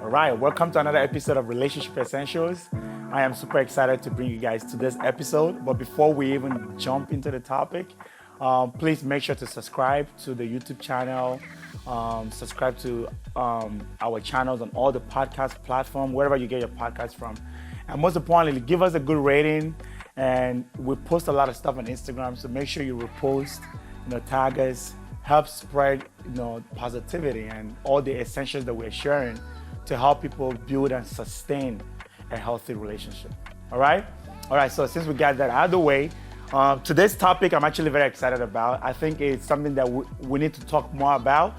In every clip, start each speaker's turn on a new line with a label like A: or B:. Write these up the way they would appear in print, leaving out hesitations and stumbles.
A: All right, welcome to another episode of Relationship Essentials. I am super excited to bring you guys to this episode. But before we even jump into the topic, please make sure to subscribe to the YouTube channel, subscribe to our channels on all the podcast platforms, wherever you get your podcast from. And most importantly, give us a good rating. And we post a lot of stuff on Instagram, so make sure you repost, tag us, help spread, positivity and all the essentials that we're sharing to help people build and sustain a healthy relationship. All right? So since we got that out of the way, today's topic I'm actually very excited about. I think it's something that we need to talk more about.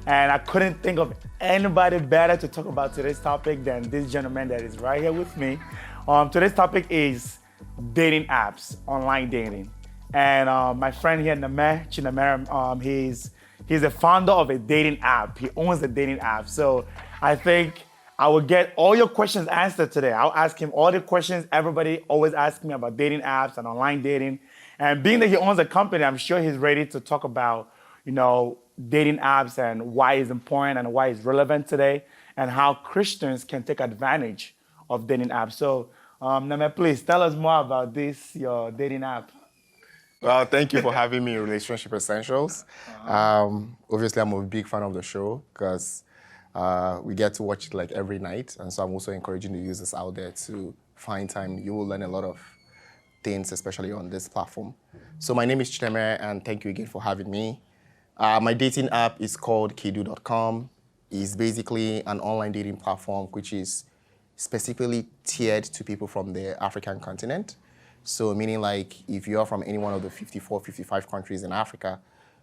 A: And I couldn't think of anybody better to talk about today's topic than this gentleman that is right here with me. Today's topic is dating apps, online dating. And my friend here, Chineme, he's a founder of a dating app. He owns a dating app. So I think I will get all your questions answered today. I'll ask him all the questions everybody always asks me about dating apps and online dating. And being that he owns a company, I'm sure he's ready to talk about, dating apps and why it's important and why it's relevant today and how Christians can take advantage of dating apps. So, Neme, please tell us more about your dating app.
B: Well, thank you for having me in Relationship Essentials. Obviously, I'm a big fan of the show because we get to watch it like every night. And so I'm also encouraging the users out there to find time. You will learn a lot of things, especially on this platform. So my name is Chineme, and thank you again for having me. My dating app is called Khedoo.com. It's basically an online dating platform which is specifically tiered to people from the African continent. So meaning like if you're from any one of the 54, 55 countries in Africa,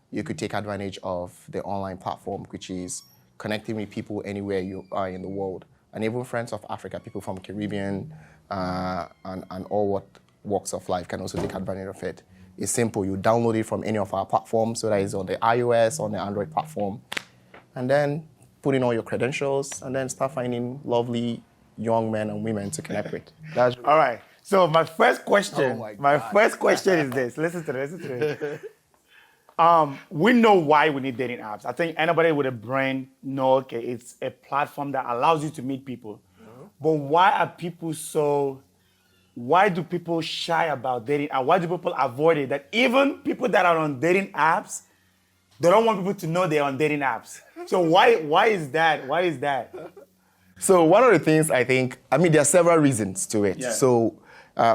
B: you could take advantage of the online platform, which is connecting with people anywhere you are in the world. And even friends of Africa, people from Caribbean and all walks of life can also take advantage of it. It's simple. You download it from any of our platforms, so that is on the iOS, on the Android platform, and then put in all your credentials and then start finding lovely young men and women to connect with.
A: That's all right. So my first question is this. Listen to this. We know why we need dating apps. I think anybody with a brain knows, okay, it's a platform that allows you to meet people. Mm-hmm. But why do people shy about dating? And why do people avoid it? That even people that are on dating apps, they don't want people to know they're on dating apps. So why is that?
B: So one of the things there are several reasons to it.
A: Yeah.
B: So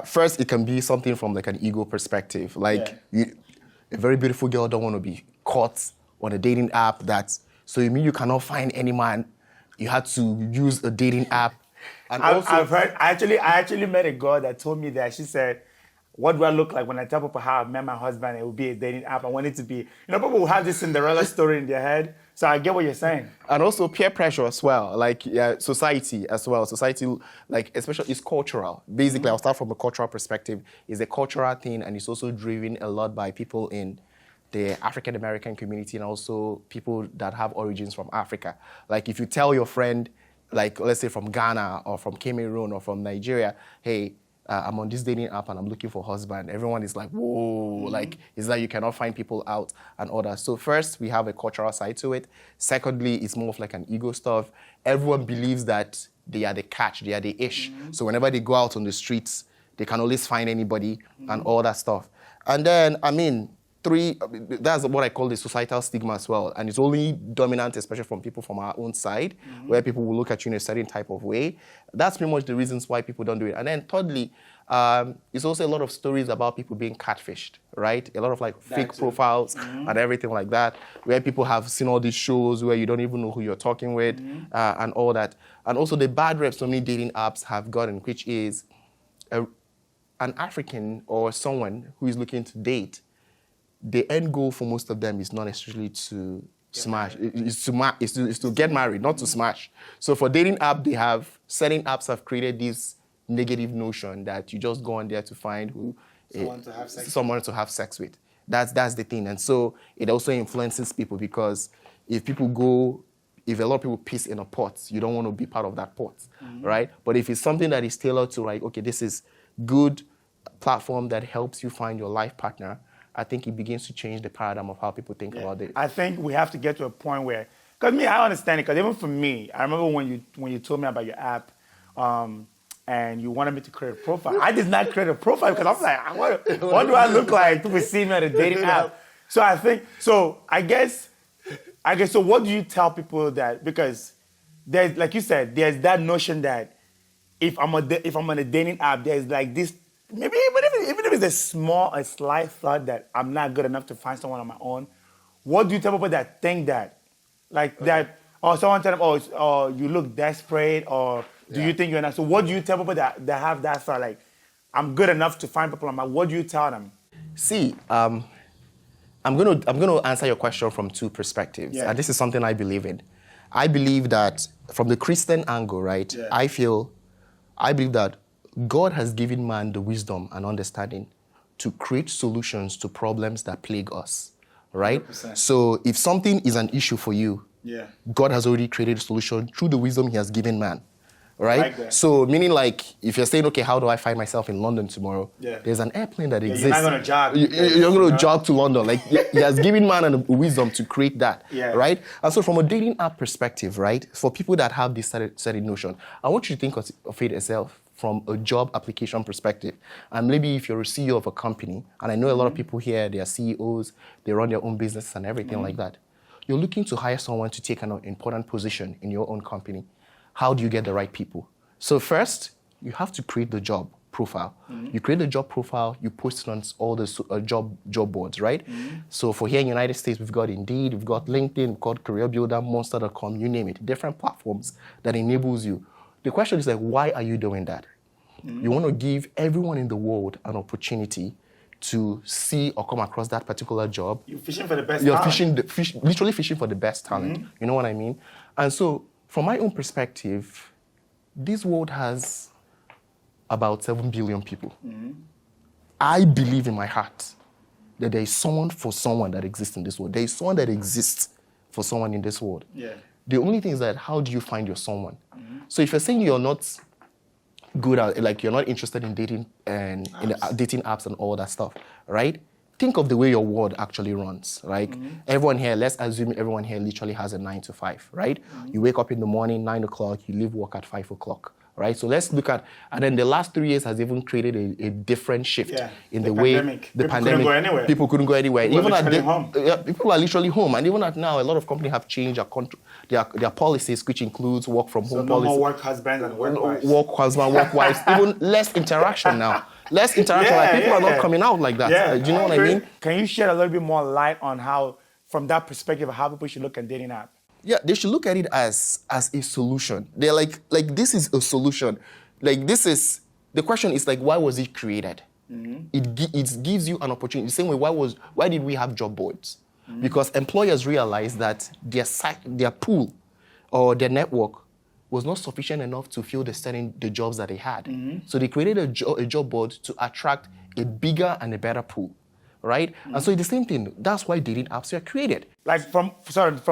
B: first, it can be something from like an ego perspective. Like a very beautiful girl don't want to be caught on a dating app. So you mean you cannot find any man? You had to use a dating app. And
A: I've heard. I actually met a girl that told me that she said, "What do I look like when I tell people how I met my husband? It would be a dating app. I want it to be." People will have this Cinderella story in their head. So I get what you're saying.
B: And also peer pressure as well, like society as well. Society, like especially, is cultural. Basically, I'll start from a cultural perspective. It's a cultural thing, and it's also driven a lot by people in the African American community and also people that have origins from Africa. Like if you tell your friend, like let's say from Ghana or from Cameroon or from Nigeria, hey, I'm on this dating app and I'm looking for a husband. Everyone is like, whoa, like it's like you cannot find people out and all that. So first, we have a cultural side to it. Secondly, it's more of like an ego stuff. Everyone believes that they are the catch, they are the ish. So whenever they go out on the streets, they can always find anybody and all that stuff. And then, that's what I call the societal stigma as well. And it's only dominant, especially from people from our own side, where people will look at you in a certain type of way. That's pretty much the reasons why people don't do it. And then thirdly, it's also a lot of stories about people being catfished, right? A lot of like fake profiles and everything like that, where people have seen all these shows where you don't even know who you're talking with and all that. And also the bad rep so many dating apps have gotten, which is an African or someone who is looking to date. The end goal for most of them is not necessarily to smash. It's to get married, not to smash. So for dating app, certain apps have created this negative notion that you just go on there to find someone to have sex with. That's the thing. And so it also influences people because if a lot of people piss in a pot, you don't want to be part of that pot, right? But if it's something that is tailored to like, okay, this is good platform that helps you find your life partner, I think it begins to change the paradigm of how people think about it.
A: I think we have to get to a point where Because me, I understand it. Because even for me, I remember when you told me about your app, and you wanted me to create a profile. I did not create a profile because I'm like, what do I look like? People see me at a dating app. So I guess, so what do you tell people that, because there's, like you said, there's that notion that if I'm on a dating app, there's like this, maybe even if it's a slight thought that I'm not good enough to find someone on my own, what do you tell people that think that? Like that, or someone tell them, oh, you look desperate, or do you think you're not? So what do you tell people that have that thought, like, I'm good enough to find people on my, what do you tell them?
B: See, I'm gonna answer your question from two perspectives.
A: Yeah.
B: And this is something I believe in. I believe that from the Christian angle, right?
A: Yeah.
B: I believe that God has given man the wisdom and understanding to create solutions to problems that plague us, right?
A: 100%.
B: So if something is an issue for you,
A: Yeah.
B: God has already created a solution through the wisdom he has given man, right?
A: Like that.
B: So meaning like, if you're saying, okay, how do I find myself in London tomorrow?
A: Yeah.
B: There's an airplane that exists.
A: You're not going to jog.
B: You're going to jog to London. Like, he has given man a wisdom to create that,
A: Yeah.
B: right? And so from a dating app perspective, right, for people that have this certain notion, I want you to think of it yourself from a job application perspective. And maybe if you're a CEO of a company, and I know a lot of people here, they are CEOs, they run their own business and everything like that. You're looking to hire someone to take an important position in your own company. How do you get the right people? So first, you have to create the job profile. You create the job profile, you post it on all the job boards, right? So for here in the United States, we've got Indeed, we've got LinkedIn, we've got Career Builder, Monster.com, you name it. Different platforms that enables you. The question is like, why are you doing that? You want to give everyone in the world an opportunity to see or come across that particular job.
A: You're fishing for the best
B: You're
A: talent.
B: literally fishing for the best talent. You know what I mean? And so, from my own perspective, this world has about 7 billion people. I believe in my heart that there is someone for someone that exists in this world. There is someone that exists for someone in this world.
A: Yeah.
B: The only thing is that how do you find your someone? So if you're saying you're not good at, like you're not interested in dating and in the dating apps and all that stuff, right? Think of the way your world actually runs. Like everyone here, let's assume everyone here literally has a 9 to 5, right? You wake up in the morning, 9 o'clock, you leave work at 5 o'clock, right? So let's look at, and then the last 3 years has even created a different shift in the way the
A: People
B: pandemic.
A: couldn't go anywhere.
B: People couldn't go anywhere.
A: People
B: Even
A: are
B: at
A: literally home.
B: people are literally home, and even at now, a lot of companies have changed their policies, which includes work from home
A: So no
B: policies.
A: more work husbands and work wives.
B: Work husband, work wives, even less interaction now. Less interaction, like people are not coming out like that.
A: Yeah,
B: Do you know what I mean?
A: Can you shed a little bit more light on how, from that perspective, how people should look at dating app?
B: Yeah, they should look at it as a solution. They're like this is a solution. Like this is, the question is like, why was it created? It gives you an opportunity. The same way, why did we have job boards? Because employers realized that their pool or their network was not sufficient enough to fill the jobs that they had. So they created a job board to attract a bigger and a better pool, right? And so it's the same thing. That's why dating apps were created.
A: Like from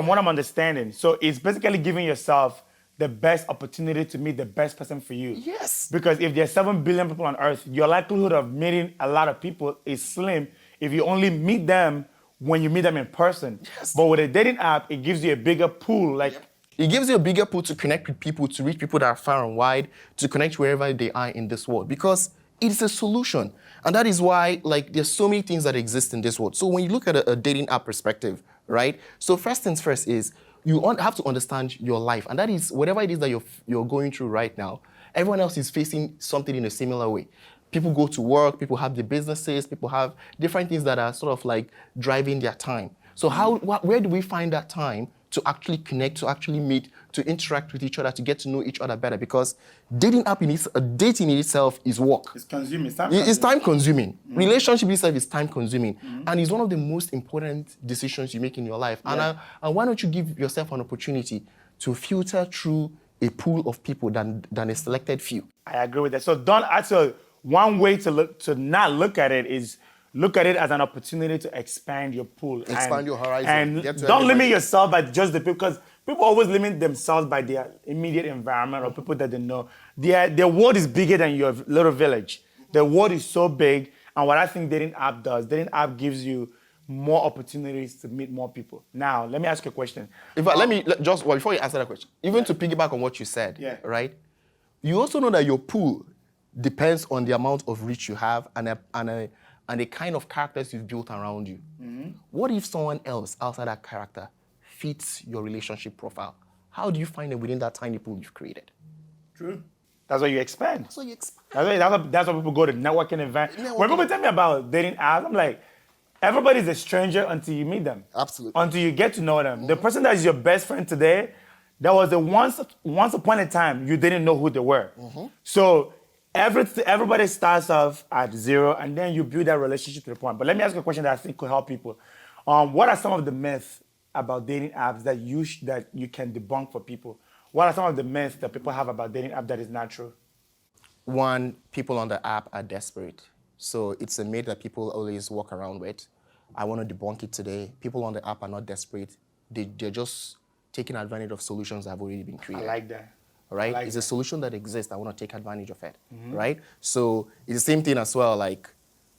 A: what I'm understanding, so it's basically giving yourself the best opportunity to meet the best person for you.
B: Yes.
A: Because if there's 7 billion people on Earth, your likelihood of meeting a lot of people is slim if you only meet them when you meet them in person.
B: Yes.
A: But with a dating app, it gives you a bigger pool. Like,
B: it gives you a bigger pool to connect with people, to reach people that are far and wide, to connect wherever they are in this world. Because it's a solution. And that is why, like, there's so many things that exist in this world. So when you look at a dating app perspective, right? So first things first is, you have to understand your life. And that is, whatever it is that you're going through right now, everyone else is facing something in a similar way. People go to work, people have their businesses, people have different things that are sort of like driving their time. So where do we find that time to actually connect, to actually meet, to interact with each other, to get to know each other better? Because dating in itself is work.
A: it's consuming.
B: It's time consuming. Relationship itself is time consuming. And it's one of the most important decisions you make in your life. And why don't you give yourself an opportunity to filter through a pool of people than a selected few?
A: I agree with that. So one way to not look at it is look at it as an opportunity to expand your pool.
B: Expand your horizon.
A: And
B: Get to
A: don't
B: everybody.
A: limit yourself by just the people, because people always limit themselves by their immediate environment or people that they know. Their world is bigger than your little village. The world is so big. And what I think dating app gives you more opportunities to meet more people. Now, let me ask you a question.
B: In fact, before you answer that question, even to piggyback on what you said,
A: Yeah.
B: right? You also know that your pool depends on the amount of reach you have and the kind of characters you've built around you. What if someone else outside that character fits your relationship profile? How do you find them within that tiny pool you've created?
A: True. That's what you expand.
B: So you expand.
A: That's why people go to networking events. When people tell me about dating apps, I'm like, everybody's a stranger until you meet them.
B: Absolutely.
A: Until you get to know them. The person that is your best friend today, that was once upon a time you didn't know who they were. So everybody starts off at zero, and then you build that relationship to the point. But let me ask you a question that I think could help people. What are some of the myths about dating apps that you can debunk for people? What are some of the myths that people have about dating app that is not true?
B: One, people on the app are desperate. So it's a myth that people always walk around with. I want to debunk it today. People on the app are not desperate. They're just taking advantage of solutions that have already been created.
A: I like that.
B: Right?
A: like
B: It's
A: that.
B: a solution that exists. I want to take advantage of it. Right? So it's the same thing as well. Like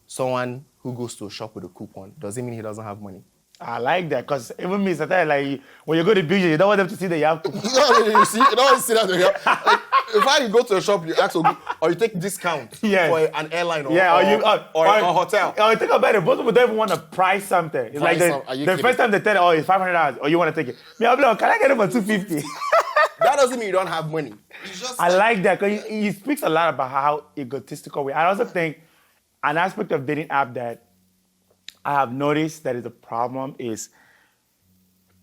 B: someone who goes to a shop with a coupon doesn't mean he doesn't have money.
A: I like that, because even me, sometimes, like, when you go to BJ, you don't want them to see that you have coupon.
B: You don't see that. Like, if I go to a shop, you ask, or you take discount
A: Yes.
B: for an airline or
A: or
B: a hotel.
A: Or think about it, most people don't even want to price something. It's like the first time they tell you, oh, it's $500, or you want to take it. Me, I'll be like, can I get it for $250?
B: That doesn't mean you don't have money. It's just
A: I like that, because he speaks a lot about how egotistical we are. I also think an aspect of dating app that I have noticed that is a problem is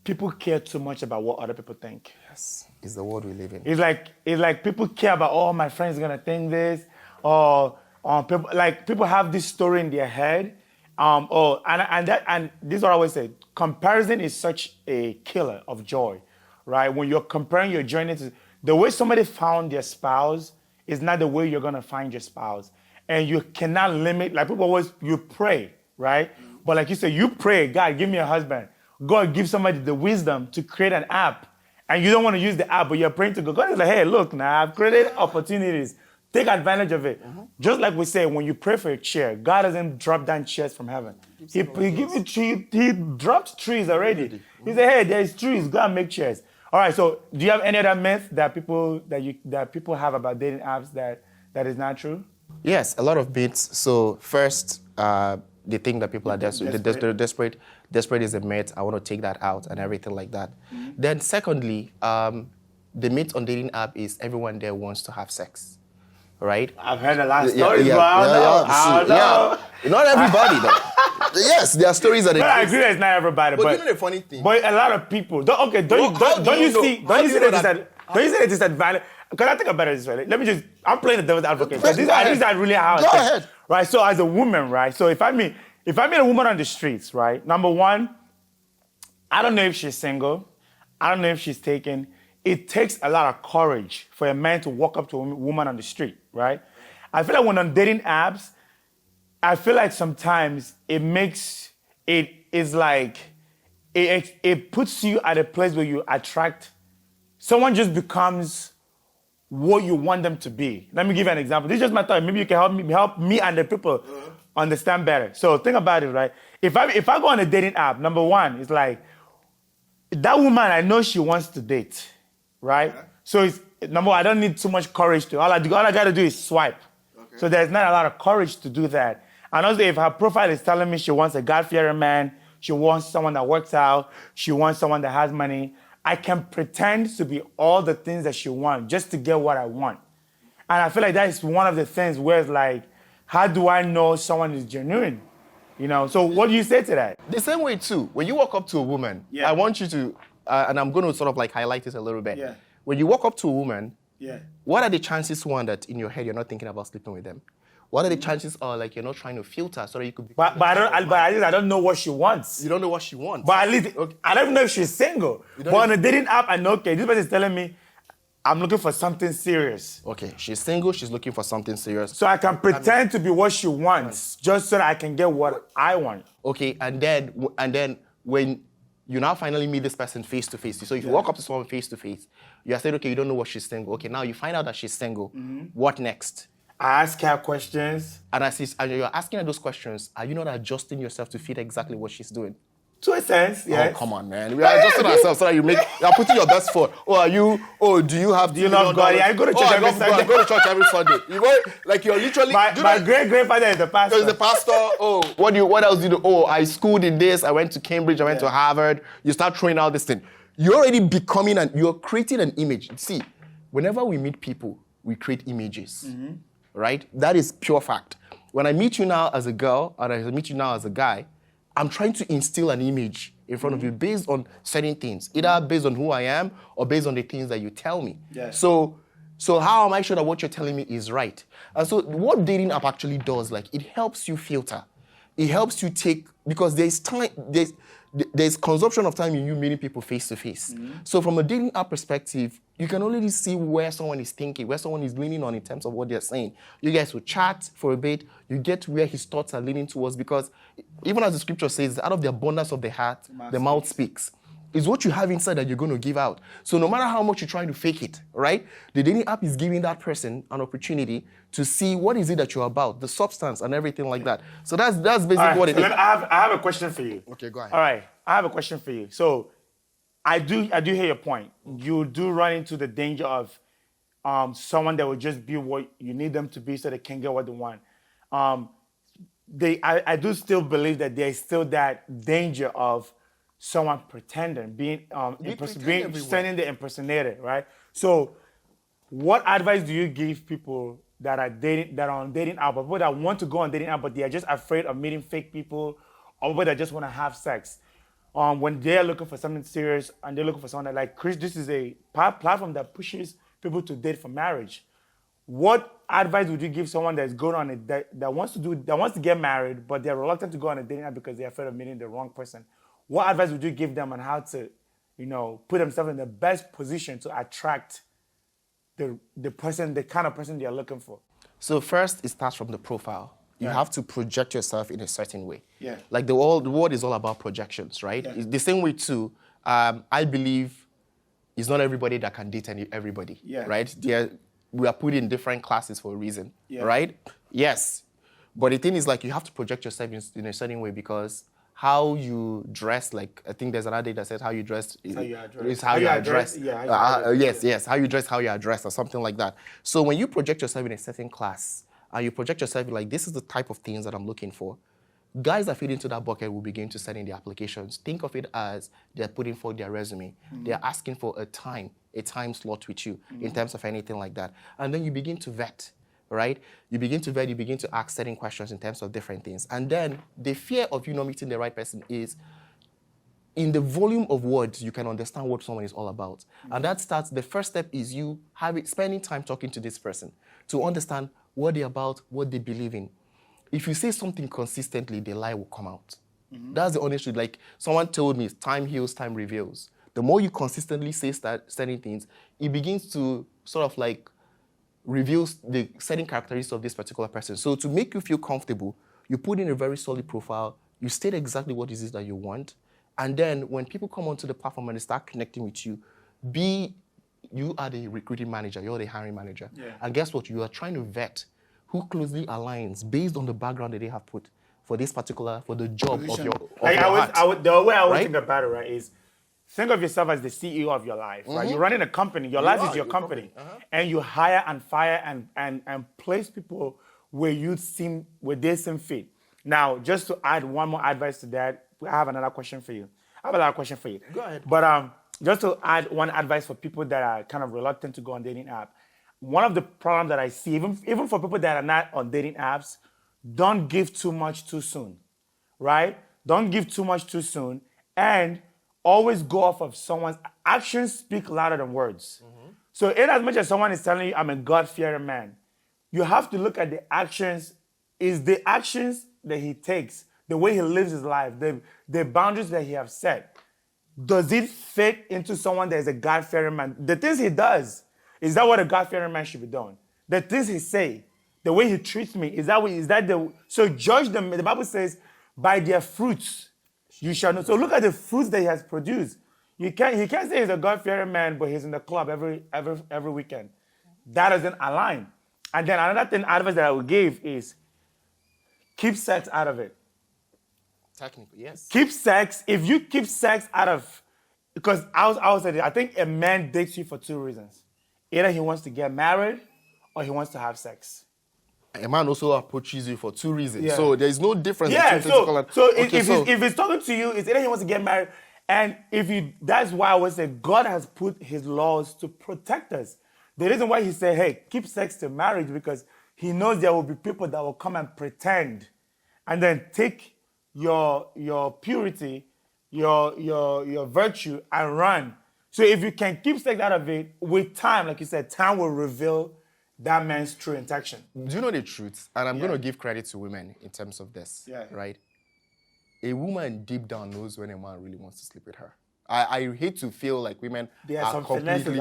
A: people care too much about what other people think.
B: yes, it's the world we live in.
A: It's like people care about, oh, my friend's gonna think this, or people have this story in their head. And this is what I always say: comparison is such a killer of joy, right? When you're comparing your journey to the way somebody found their spouse is not the way you're gonna find your spouse, and you cannot limit. Like people always, you pray, right? But like you said, you pray, God, give me a husband. God give somebody the wisdom to create an app. And you don't want to use the app, but you're praying to God. God is like, hey, look, now I've created opportunities. Take advantage of it. Just like we say, when you pray for a chair, God doesn't drop down chairs from heaven. He gives you trees. He dropped trees already. He said, hey, there's trees. Go and make chairs. All right, so do you have any other myth that people have about dating apps that is not true?
B: Yes, a lot of myths. So first, they think that people are desperate. They're desperate. Desperate is a myth. I want to take that out and everything like that. Then secondly, the myth on dating app is everyone there wants to have sex, right?
A: I've heard a lot of stories, but I don't know.
B: Not everybody, though. Yes, there are stories that.
A: But I agree that it's not everybody.
B: But you know the funny thing?
A: But a lot of people. Don't you see the disadvantage? Can I think about it this way? Let me just. I'm playing the devil's advocate. These are really how.
B: Go ahead.
A: Right. So as a woman, right. So if I meet a woman on the streets, right. Number one, I don't know if she's single. I don't know if she's taken. It takes a lot of courage for a man to walk up to a woman on the street, right? I feel like when on dating apps, I feel like sometimes it puts you at a place where you attract. Someone just becomes what you want them to be. Let me give you an example. This is just my thought. Maybe you can help me and the people understand better. So think about it, right? If I go on a dating app, number one, it's like that woman, I know she wants to date, right? So it's number one, I don't need too much courage to. All I got to do is swipe. Okay. So there's not a lot of courage to do that. And also, if her profile is telling me she wants a God-fearing man, she wants someone that works out, she wants someone that has money, I can pretend to be all the things that she wants just to get what I want. And I feel like that is one of the things where it's like, how do I know someone is genuine? You know, so what do you say to that?
B: The same way too, when you walk up to a woman, I want you to, and I'm going to sort of like highlight this a little bit.
A: Yeah.
B: When you walk up to a woman,
A: Yeah.
B: what are the chances, one, that in your head you're not thinking about sleeping with them? What are the chances like you're not trying to filter so that you could be...
A: But I don't know what she wants.
B: You don't know what she wants.
A: But at least, I don't even know if she's single. But on a dating app, I know, okay, this person is telling me, I'm looking for something serious.
B: Okay, she's single, she's looking for something serious.
A: So I can pretend to be what she wants, just so that I can get what I want.
B: Okay, and then when you now finally meet this person face to face, so if you walk up to someone face to face, you are saying, okay, you don't know what she's single. Okay, now you find out that she's single. What next?
A: I ask her questions.
B: And and you're asking her those questions, are you not adjusting yourself to fit exactly what she's doing?
A: To a sense, yes.
B: Oh, come on, man. We are adjusting ourselves so that you're putting your best foot. Do you have
A: Do you love God? Yeah, I go to church every Sunday.
B: I go to church every Sunday. You're literally...
A: My great-grandfather is the pastor.
B: He's the pastor. What else do you do? I schooled in this. I went to Cambridge. I went to Harvard. You start throwing out this thing. You're already you're creating an image. See, whenever we meet people, we create images, right? That is pure fact. When I meet you now as a girl, or I meet you now as a guy, I'm trying to instill an image in front of you based on certain things, either based on who I am or based on the things that you tell me.
A: Yeah.
B: So how am I sure that what you're telling me is right? And so what dating app actually does, it helps you filter. It helps you because there's consumption of time in you meeting people face to face. So from a dating app perspective, you can already see where someone is thinking, where someone is leaning on in terms of what they're saying. You guys will chat for a bit, you get where his thoughts are leaning towards, because even as the scripture says, out of the abundance of the heart, the mouth speaks. It's what you have inside that you're going to give out. So no matter how much you're trying to fake it, right? The dating app is giving that person an opportunity to see what is it that you're about, the substance and everything like that. So that's basically what it is.
A: I have a question for you.
B: Okay, go ahead.
A: All right, I have a question for you. So I do hear your point. You do run into the danger of someone that will just be what you need them to be so they can get what they want. I do still believe that there is still that danger of someone pretending, being sending the impersonator, right? So, what advice do you give people that are on dating app, or people that want to go on dating app, but they are just afraid of meeting fake people, or people that just want to have sex? When they're looking for something serious and they're looking for someone that, like Chris, this is a platform that pushes people to date for marriage. What advice would you give someone that's going on that wants to get married, but they're reluctant to go on a dating app because they're afraid of meeting the wrong person? What advice would you give them on how to, put themselves in the best position to attract the kind of person they're looking for?
B: So first, it starts from the profile. You have to project yourself in a certain way.
A: Yeah.
B: Like the world is all about projections, right?
A: Yeah.
B: It's the same way too. I believe it's not everybody that can date everybody, right? We are put in different classes for a reason, right? Yes. But the thing is, you have to project yourself in a certain way, because how you dress, I think there's another day that says how you dress is how you are dressed. Yes, how you dress, how you are dressed, or something like that. So when you project yourself in a certain class, and you project yourself this is the type of things that I'm looking for, guys that fit into that bucket will begin to send in the applications. Think of it as they're putting forward their resume. They're asking for a time slot with you in terms of anything like that. And then you begin to vet, right? You begin to ask certain questions in terms of different things. And then the fear of you not meeting the right person is, in the volume of words, you can understand what someone is all about. And that starts, the first step is you spending time talking to this person to understand what they're about, what they believe in. If you say something consistently, the lie will come out. That's the honest truth. Someone told me, time heals, time reveals. The more you consistently say certain things, it begins to sort of reveals the certain characteristics of this particular person. So to make you feel comfortable, you put in a very solid profile, you state exactly what it is that you want, and then when people come onto the platform and they start connecting with you, you are the recruiting manager, you're the hiring manager.
A: Yeah.
B: And guess what? You are trying to vet who closely aligns based on the background that they have put for the job
A: Position.
B: of your heart.
A: The way I would
B: Right?
A: think about it, right, is think of yourself as the CEO of your life, right? You're running a company. Your life is your company. And you hire and fire and place people where they seem fit. Now, just to add one more advice to that, I have another question for you. I have a lot of questions for you.
B: Go ahead.
A: But just to add one advice for people that are kind of reluctant to go on dating app, one of the problems that I see, even for people that are not on dating apps, don't give too much too soon, right? Don't give too much too soon, and always go off of someone's actions speak louder than words. So in as much as someone is telling you, I'm a God-fearing man, you have to look at the actions. Is the actions that he takes, the way he lives his life, the boundaries that he has set, does it fit into someone that is a God-fearing man? The things he does, is that what a God-fearing man should be doing? The things he say, the way he treats me, so judge them. The Bible says, by their fruits you shall know. So look at the fruits that he has produced. He can't say he's a God-fearing man, but he's in the club every weekend. That doesn't align. And then another thing advice that I would give is keep sex out of it.
B: Technically, yes.
A: Keep sex. If you keep sex out of, because I think a man dates you for two reasons. Either he wants to get married or he wants to have sex.
B: A man also approaches you for two reasons.
A: Yeah.
B: So there is no difference
A: Yeah,
B: between physical and...
A: if he's talking to you, it's either he wants to get married, and that's why I would say God has put his laws to protect us. The reason why he said, hey, keep sex to marriage, because he knows there will be people that will come and pretend and then take your purity, your virtue and run. So if you can keep sex out of it, with time, like you said, time will reveal that man's true intention.
B: Do you know the truth? And I'm going to give credit to women in terms of this, right? A woman deep down knows when a man really wants to sleep with her. I hate to feel like women are completely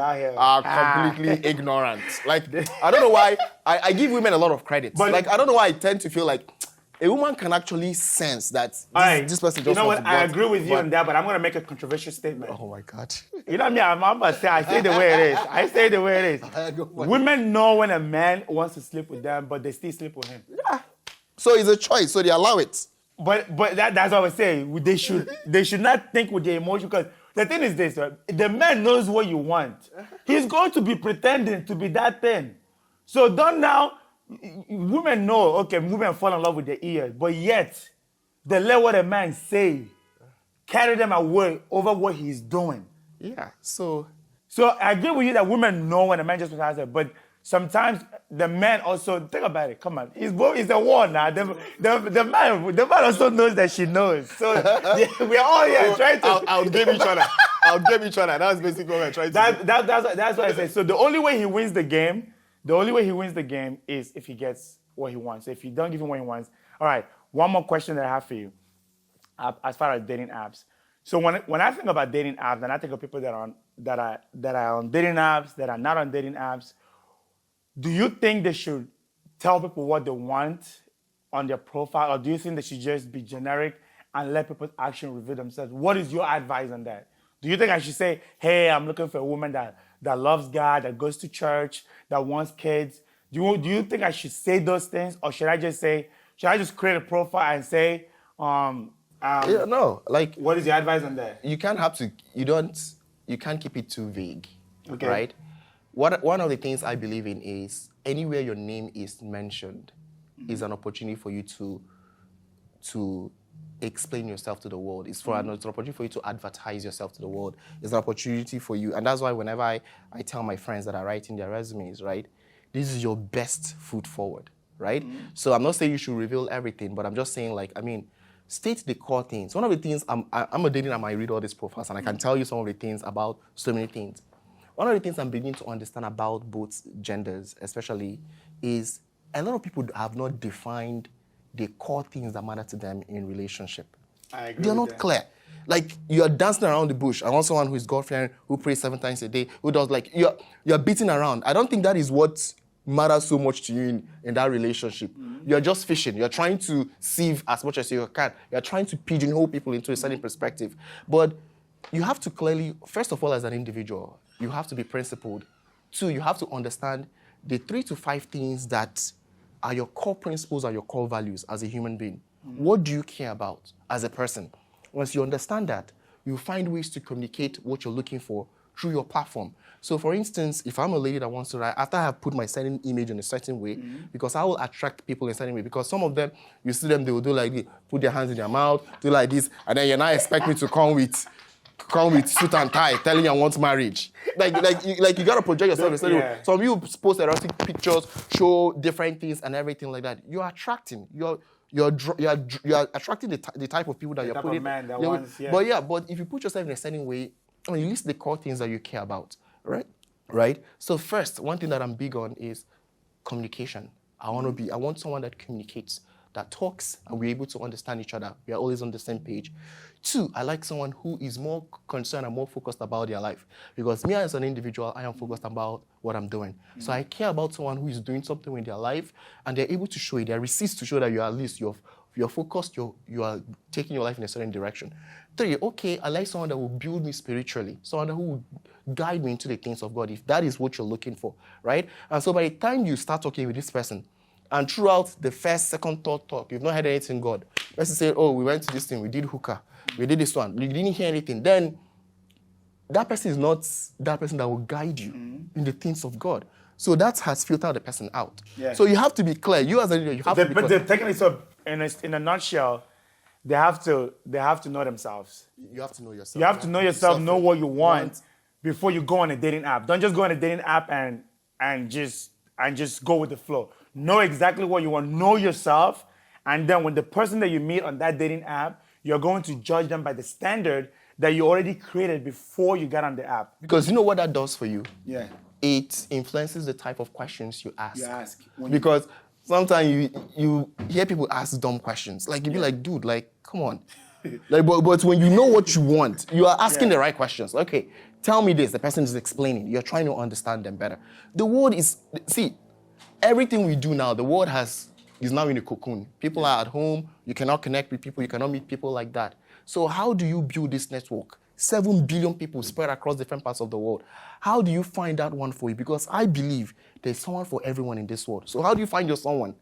B: ignorant. Like, I don't know why. I give women a lot of credit. But like, I don't know why I tend to feel like a woman can actually sense that this person just wants to...
A: You know what? I agree with you on that, but I'm going to make a controversial statement.
B: Oh, my God.
A: You know what I mean? I'm about to say, I say the way it is. Women know when a man wants to sleep with them, but they still sleep with him.
B: Yeah. So it's a choice, so they allow it.
A: But that's what I was saying. They should not think with their emotion, because the thing is this, right? The man knows what you want. He's going to be pretending to be that thing. So don't now... Women know, okay, women fall in love with their ears, but yet they let what a man say carry them away over what he's doing.
B: Yeah, so
A: I agree with you that women know when a man just has it, but sometimes the man also, think about it, come on, he's a war now. The man also knows that she knows. So we're all here trying to...
B: I'll give each other. That's basically what we're trying to do.
A: That's what I say. So the only way he wins the game is if he gets what he wants. So if you don't give him what he wants, all right. One more question that I have for you, as far as dating apps. So when I think about dating apps, and I think of people that are on dating apps, that are not on dating apps, do you think they should tell people what they want on their profile, or do you think they should just be generic and let people's actions reveal themselves? What is your advice on that? Do you think I should say, hey, I'm looking for a woman that loves God, that goes to church, that wants kids? Do you think I should say those things, or should I just create a profile and say,
B: no, like,
A: what is your advice on that?
B: You can't keep it too vague,
A: okay,
B: right? One of the things I believe in is anywhere your name is mentioned is an opportunity for you to explain yourself to the world. It's an opportunity for you to advertise yourself to the world. It's an opportunity for you. And that's why whenever I tell my friends that are writing their resumes, right, this is your best foot forward, right? So I'm not saying you should reveal everything, but I'm just saying, like, I mean, state the core things. One of the things, I'm a dating, I might read all these profiles, and I can tell you some of the things about so many things. One of the things I'm beginning to understand about both genders, especially, is a lot of people have not defined the core things that matter to them in relationship.
A: I agree.
B: They're not clear. Like, you're dancing around the bush. I want someone who is God-fearing, who prays 7 times a day, who does, like, you're beating around. I don't think that is what matters so much to you in that relationship. You're just fishing. You're trying to sieve as much as you can. You're trying to pigeonhole people into a certain perspective. But you have to clearly, first of all, as an individual, you have to be principled. 2, you have to understand the 3 to 5 things that are your core principles, are your core values as a human being. What do you care about as a person? Once you understand that, you find ways to communicate what you're looking for through your platform. So, for instance, if I'm a lady that wants to write, after I have put my certain image in a certain way, because I will attract people in a certain way, because some of them, you see them, they will do like this, put their hands in their mouth, do like this, and then you're not expect me to come with suit and tie, telling you I want marriage. Like you gotta project yourself in a certain way. Some of you post erotic pictures, show different things and everything like that. You're attracting. You're attracting the type of people that you're putting.
A: Man that wants,
B: But if you put yourself in a certain way, I mean, you list the core things that you care about, right? So first, one thing that I'm big on is communication. I want someone that communicates, that talks, and we're able to understand each other. We are always on the same page. 2, I like someone who is more concerned and more focused about their life. Because me as an individual, I am focused about what I'm doing. So I care about someone who is doing something with their life, and they're able to show it. There are receipts to show that at least You're focused, you are taking your life in a certain direction. 3, okay, I like someone that will build me spiritually, someone who will guide me into the things of God, if that is what you're looking for, right? And so by the time you start talking with this person, and throughout the first, second, third talk, you've not heard anything God. Person say, oh, we went to this thing, we did hookah, we did this one, you didn't hear anything. Then that person is not that person that will guide you in the things of God. So that has filtered the person out.
A: Yeah.
B: So you have to be clear. You as a leader, you have to be clear.
A: But technically, so in a nutshell, they have to know themselves.
B: You have to know yourself.
A: You have to know yourself, know what you want before you go on a dating app. Don't just go on a dating app and just go with the flow. Know exactly what you want. Know yourself, and then when the person that you meet on that dating app, you're going to judge them by the standard that you already created before you got on the app.
B: Because you know what that does for you?
A: Yeah.
B: It influences the type of questions you ask.
A: You ask.
B: Because sometimes you hear people ask dumb questions. Like, you be like, dude, like, come on. Like, but when you know what you want, you are asking the right questions. Okay, tell me this. The person is explaining. You're trying to understand them better. The world is, see, everything we do now, the world is now in a cocoon. People are at home. You cannot connect with people. You cannot meet people like that. So how do you build this network? 7 billion people spread across different parts of the world. How do you find that one for you? Because I believe there's someone for everyone in this world. So how do you find your someone?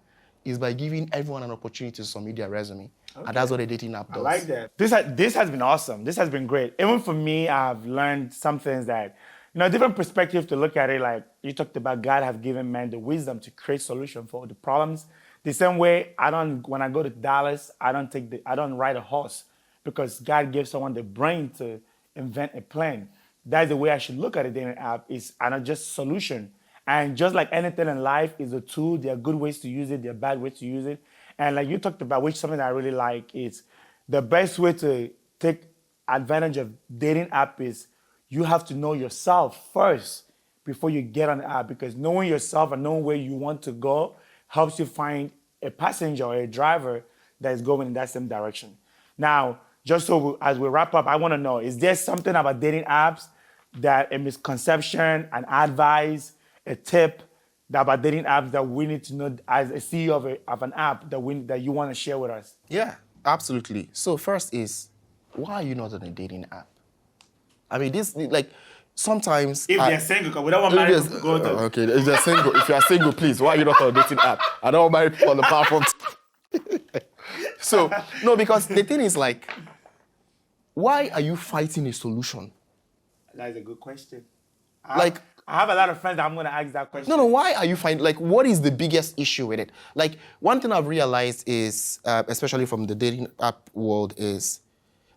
B: Is by giving everyone an opportunity to submit their resume. Okay. And that's what a dating app does.
A: I like that. This has been awesome. This has been great. Even for me, I've learned some things that, different perspective to look at it. Like you talked about, God have given man the wisdom to create solution for the problems. The same way, when I go to Dallas, I don't ride a horse, because God gives someone the brain to invent a plan. That's the way I should look at a dating app, is not just solution. And just like anything in life is a tool, there are good ways to use it, there are bad ways to use it. And like you talked about, which something that I really like, is the best way to take advantage of dating app is you have to know yourself first before you get on the app, because knowing yourself and knowing where you want to go helps you find a passenger or a driver that is going in that same direction. Now, just so as we wrap up, I want to know, is there something about dating apps that a misconception, an advice, a tip about dating apps that we need to know as a CEO of an app that you want to share with us?
B: Yeah, absolutely. So first is, why are you not on a dating app? I mean, this, like, sometimes...
A: If they're single, because we don't want married people to go to...
B: Okay, if they're single, if you're single, please, why are you not on a dating app? I don't want married people on the platform. So, no, because the thing is, like, why are you fighting a solution?
A: That is a good question.
B: I
A: have a lot of friends that I'm going to ask that question.
B: No, why are you fighting? Like, what is the biggest issue with it? Like, one thing I've realized is, especially from the dating app world, is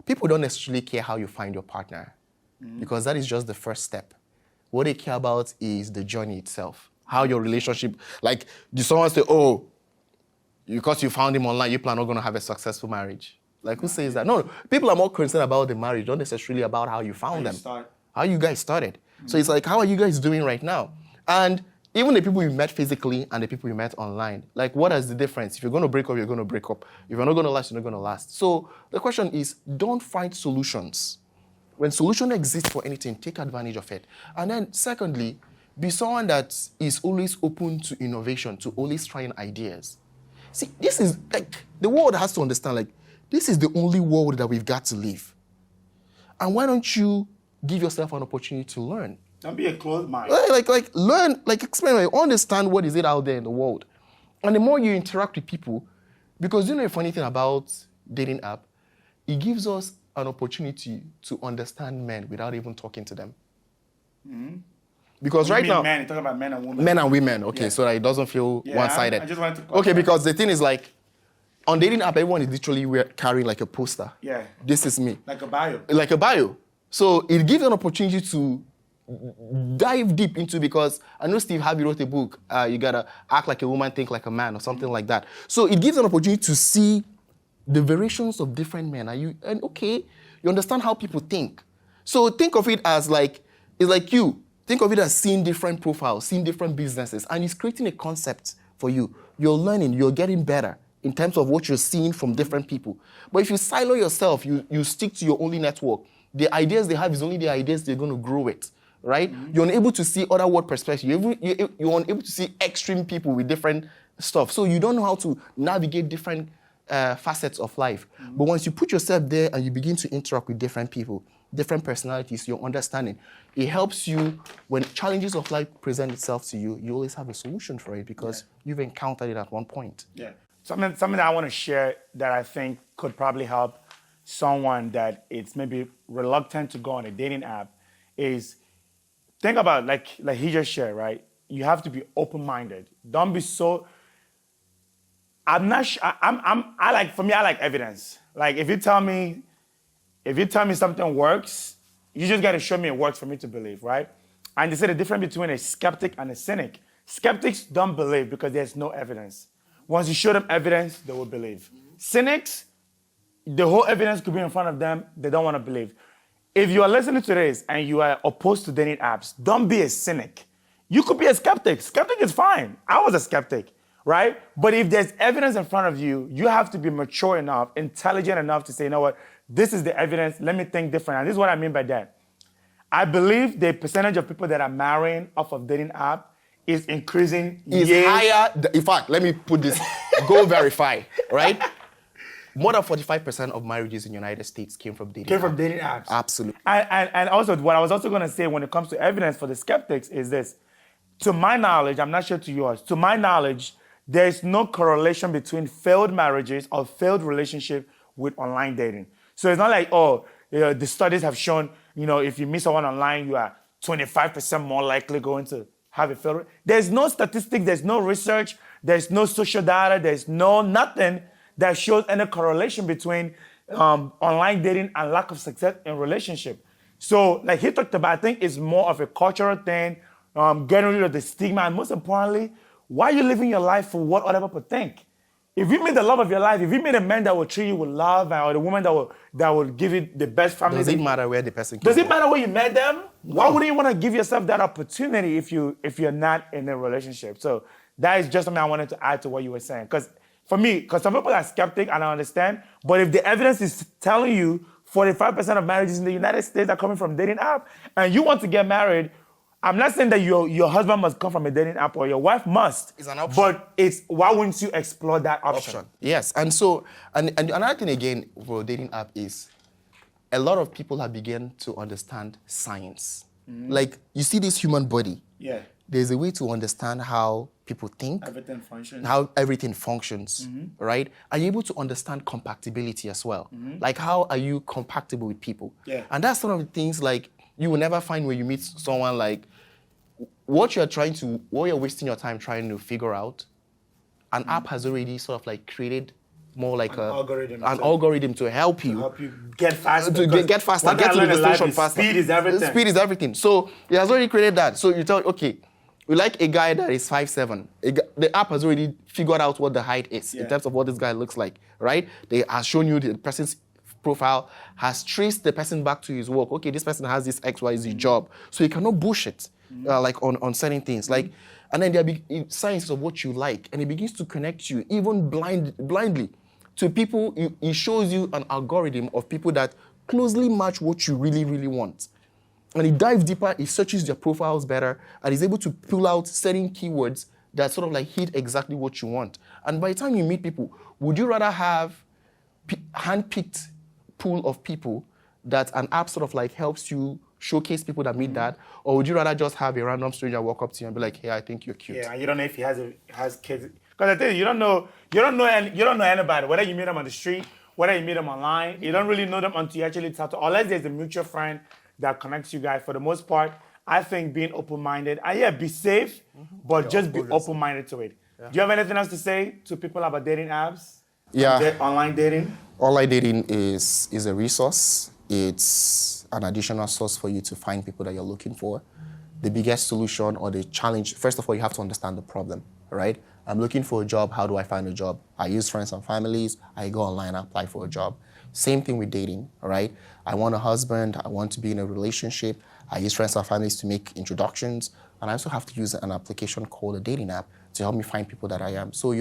B: people don't necessarily care how you find your partner, because that is just the first step. What they care about is the journey itself, how your relationship, like, do someone say, oh, because you found him online, you plan on going to have a successful marriage? Like, who says that? No, people are more concerned about the marriage, not necessarily about how you found them. How you guys started. So it's like, how are you guys doing right now? And even the people you met physically and the people you met online, like, what is the difference? If you're going to break up, you're going to break up. If you're not going to last, you're not going to last. So the question is, don't find solutions. When solution exists for anything, take advantage of it. And then secondly, be someone that is always open to innovation, to always trying ideas. See, this is, like, the world has to understand, like, this is the only world that we've got to live. And why don't you give yourself an opportunity to learn?
A: Don't be a closed mind.
B: Like learn, like experiment, understand what is it out there in the world. And the more you interact with people, because you know a funny thing about dating app, it gives us an opportunity to understand men without even talking to them. Mm-hmm. Because right now,
A: men, you're talking about men and women.
B: Men and women, okay, so that it doesn't feel one-sided.
A: I just wanted to
B: okay, because the thing is, like, on dating app, everyone is literally carrying like a poster.
A: Yeah.
B: This is me.
A: Like a bio.
B: Like a bio. So it gives an opportunity to dive deep into, because I know Steve Harvey wrote a book, you gotta act like a woman, think like a man, or something like that. So it gives an opportunity to see the variations of different men. And okay, you understand how people think. So think of it as like, it's like you. Think of it as seeing different profiles, seeing different businesses, and it's creating a concept for you. You're learning, you're getting better in terms of what you're seeing from different people. But if you silo yourself, you stick to your only network, the ideas they have is only the ideas they're going to grow with, right? Mm-hmm. You're unable to see other world perspectives. You're unable to see extreme people with different stuff. So you don't know how to navigate different facets of life. But once you put yourself there and you begin to interact with different people, different personalities, your understanding, it helps you when challenges of life present itself to you, you always have a solution for it because you've encountered it at one point.
A: Yeah. Something that I want to share that I think could probably help someone that it's maybe reluctant to go on a dating app is think about like he just shared, right? You have to be open-minded. Don't be so. I'm not. For me, I like evidence. Like if you tell me something works, you just got to show me it works for me to believe, right? And they say the difference between a skeptic and a cynic. Skeptics don't believe because there's no evidence. Once you show them evidence, they will believe. Cynics, the whole evidence could be in front of them, they don't want to believe. If you are listening to this and you are opposed to dating apps, don't be a cynic. You could be a skeptic. Skeptic is fine. I was a skeptic, right? But if there's evidence in front of you, you have to be mature enough, intelligent enough to say, you know what, this is the evidence, let me think different. And this is what I mean by that. I believe the percentage of people that are marrying off of dating app is increasing.
B: Is higher. In fact, let me put this, go verify, right? More than 45% of marriages in the United States came from dating
A: apps.
B: Absolutely.
A: And also, what I was also going to say when it comes to evidence for the skeptics is this. To my knowledge, I'm not sure to yours, to my knowledge, there is no correlation between failed marriages or failed relationship with online dating. So it's not like, the studies have shown, if you meet someone online, you are 25% more likely going to have a failed. There's no statistics, there's no research, there's no social data, there's nothing that shows any correlation between online dating and lack of success in relationship. So like he talked about, I think it's more of a cultural thing, getting rid of the stigma, and most importantly, why are you living your life for what other people think? If you meet the love of your life, if you meet a man that will treat you with love, or the woman that will give you the best family.
B: Does it matter where the person came
A: Does it
B: from?
A: matter where you met them? No. Why wouldn't you want to give yourself that opportunity if you're not in a relationship? So that is just something I wanted to add to what you were saying. Because for me, because some people are skeptic and I understand, but if the evidence is telling you 45% of marriages in the United States are coming from dating app, and you want to get married, I'm not saying that your husband must come from a dating app or your wife must.
B: It's an option.
A: But why wouldn't you explore that option?
B: Yes, and so, and another thing again for a dating app is a lot of people have begun to understand science. Like, you see this human body.
A: Yeah.
B: There's a way to understand how people think. How everything functions, right? Are you able to understand compatibility as well? Like, how are you compatible with people?
A: Yeah.
B: And that's one of the things, like, you will never find when you meet someone, like, what you're wasting your time trying to figure out, an app has already sort of like created more like an algorithm to help you.
A: To help you get faster.
B: Get faster, get to the destination faster.
A: Speed is everything.
B: Speed is everything. So it has already created that. So you tell, okay, we like a guy that is 5'7". The app has already figured out what the height is in terms of what this guy looks like, right? They have shown you the person's profile, has traced the person back to his work. Okay, this person has this XYZ job. So you cannot bullshit like on certain things. Like, and then there are signs of what you like, and it begins to connect you even blindly to people. It shows you an algorithm of people that closely match what you really, really want. And it dives deeper, it searches their profiles better, and is able to pull out certain keywords that sort of like hit exactly what you want. And by the time you meet people, would you rather have hand-picked pool of people that an app sort of like helps you showcase people that meet that, or would you rather just have a random stranger walk up to you and be like, "Hey, I think you're cute"?
A: Yeah, and you don't know if he has kids. Because I tell you, you don't know anybody. Whether you meet them on the street, whether you meet them online, you don't really know them until you actually talk to. Unless there's a mutual friend that connects you guys. For the most part, I think being open-minded, and be safe, but just be open-minded to it. Yeah. Do you have anything else to say to people about dating apps?
B: Yeah.
A: Online dating?
B: Online dating is a resource. It's an additional source for you to find people that you're looking for. The biggest solution or the challenge, first of all, you have to understand the problem, right? I'm looking for a job. How do I find a job? I use friends and families. I go online and apply for a job. Same thing with dating, right? I want a husband. I want to be in a relationship. I use friends and families to make introductions. And I also have to use an application called a dating app to help me find people that I am. So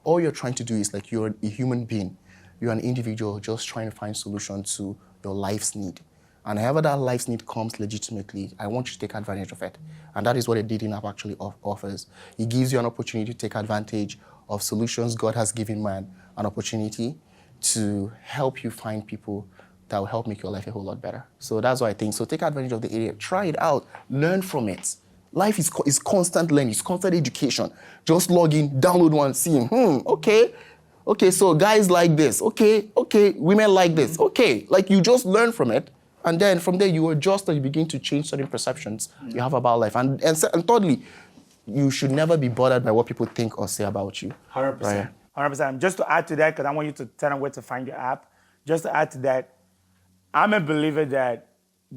B: all you're trying to do is like you're a human being. You're an individual just trying to find solutions to your life's need. And however that life's need comes legitimately, I want you to take advantage of it. And that is what a dating app actually offers. It gives you an opportunity to take advantage of solutions God has given man an opportunity to help you find people that will help make your life a whole lot better. So that's what I think. So take advantage of the area, try it out, learn from it. Life is constant learning, it's constant education. Just log in, download one, see, okay, so guys like this, okay, women like this, okay. Like you just learn from it, and then from there you adjust and you begin to change certain perceptions you have about life. And thirdly, you should never be bothered by what people think or say about you.
A: 100%.
B: Right?
A: 100%. Just to add to that, because I want you to tell them where to find your app. Just to add to that, I'm a believer that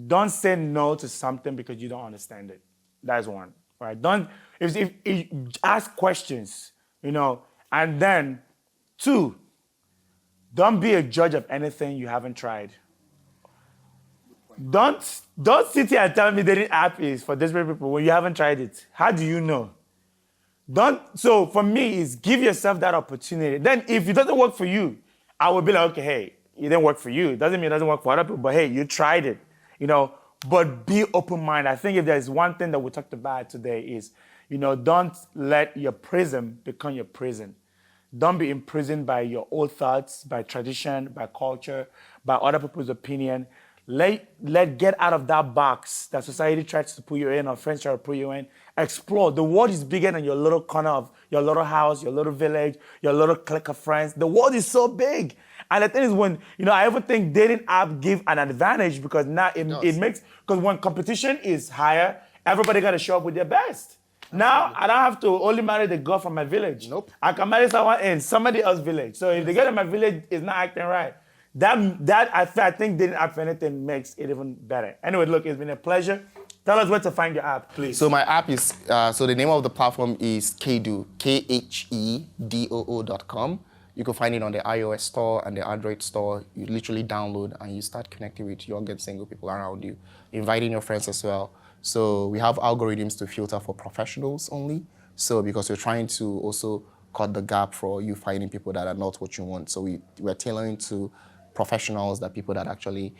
A: don't say no to something because you don't understand it. That's one, right? Don't if ask questions, and then two, don't be a judge of anything you haven't tried. Don't sit here and tell me dating app is for desperate people when you haven't tried it. How do you know? So for me, is give yourself that opportunity. Then if it doesn't work for you, I will be like, okay, hey, it didn't work for you. It doesn't mean it doesn't work for other people, but hey, you tried it, But be open-minded. I think if there's one thing that we talked about today is, don't let your prison become your prison. Don't be imprisoned by your old thoughts, by tradition, by culture, by other people's opinion. Get out of that box that society tries to put you in or friends try to put you in. Explore. The world is bigger than your little corner of your little house, your little village, your little clique of friends. The world is so big. And the thing is when, I even think dating app give an advantage because now it makes, because when competition is higher, everybody got to show up with their best. Now, I don't have to only marry the girl from my village.
B: Nope.
A: I can marry someone in somebody else's village. So if the girl in my village is not acting right, that I think dating app, if anything, makes it even better. Anyway, look, it's been a pleasure. Tell us where to find your app, please.
B: So my app is, so the name of the platform is Khedoo, Khedoo.com. You can find it on the iOS store and the Android store. You literally download and you start connecting with young and single people around you, inviting your friends as well. So we have algorithms to filter for professionals only. So because we're trying to also cut the gap for you finding people that are not what you want. So we're tailoring to professionals, that people that actually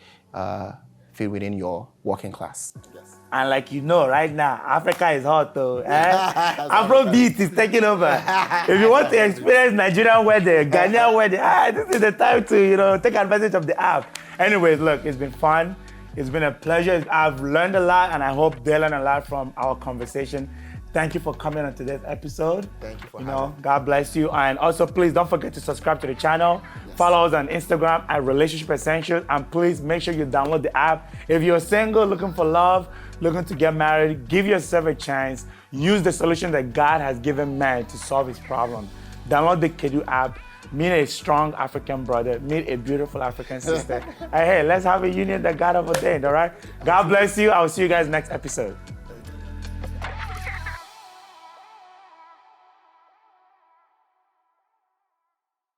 B: fit within your working class.
A: Yes. And like right now, Africa is hot though. Afrobeat is taking over. If you want to experience Nigerian weather, Ghanaian weather, this is the time to take advantage of the app. Anyways, look, it's been fun. It's been a pleasure. I've learned a lot, and I hope they learned a lot from our conversation. Thank you for coming on today's episode.
B: Thank you for having me.
A: God bless you. And also, please don't forget to subscribe to the channel. Yes. Follow us on Instagram at Relationship Essentials. And please make sure you download the app. If you're single, looking for love, looking to get married, give yourself a chance. Use the solution that God has given man to solve his problem. Download the Khedoo app. Meet a strong African brother. Meet a beautiful African sister. Hey, let's have a union that God ordained, all right? God bless you. I'll see you guys next episode.